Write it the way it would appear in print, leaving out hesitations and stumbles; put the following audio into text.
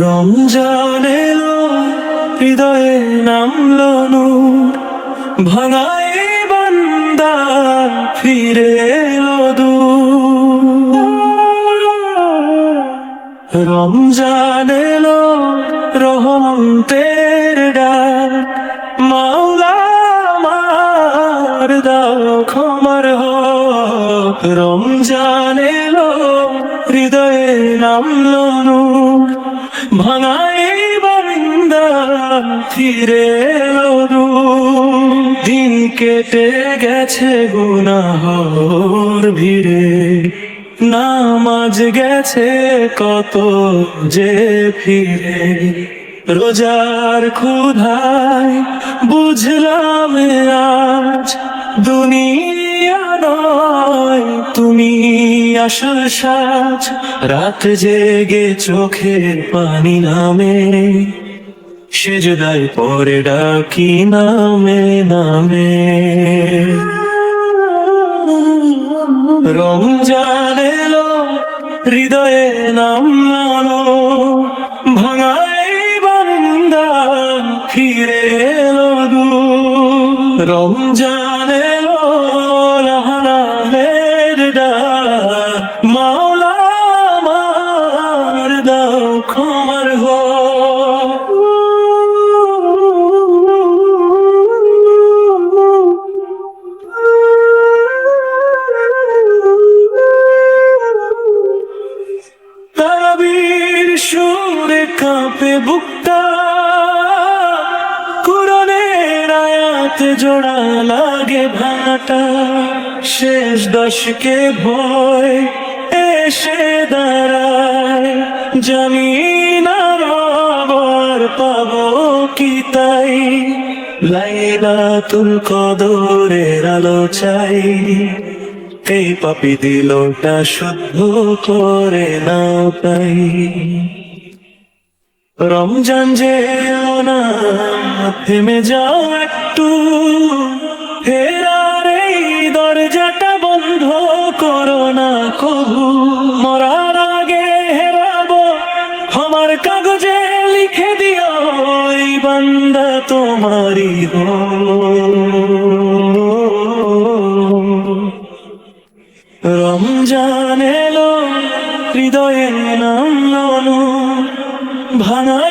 রমজান এলো, হৃদয়ে নামলো নূর, ভাঙাই বান্দা ফিরে এলো দূর। রমজান এলো, রহমতের ডাক, মাওলা আমার দাও ক্ষমার হক। রমজান এলো, হৃদয়ে নামলো নূর, ভাঙাই বান্দা ফিরে এলো দূর। দিন কেটে গেছে গুনাহর ভিড়ে, নামাজ গেছে কত যে ফিরে। রোজার ক্ষুধায় বুঝলাম আজ দুনিয়া নয় তুমি আসল সাজ। রাত জেগে চোখের পানি নামে, সেজদায় পরে ডাকি নামে নামে। রমজান এলো, হৃদয়ে নামলো, ভাঙাই বান্দা ফিরে এলো দূর। রমজান এলো, রহমানের ডাক, মাওলা আমার দাও ক্ষমার হক। তারাবির সুরে কাঁপে বুকটা, কুরআনের আয়াতে জোড়া লাগে ভাটা। শেষ দশকে ভয় এসে দাঁড়ায়, জানি না আবার পাবো কি তাই। লাইলাতুল কদরের আলো চাই, এই পাপী দিলটা শুদ্ধ করে নাও তাই। রমজান যে না থেমে যাও একটু, ফেরার এই দরজাটা বন্ধ করো না কবু। মরার আগে হেরাবো আমার কাগজে লিখে দিও, এই বান্দা তোমারই হো। রমজান এলো, হৃদয়ে নামলো নূর, ভাঙাই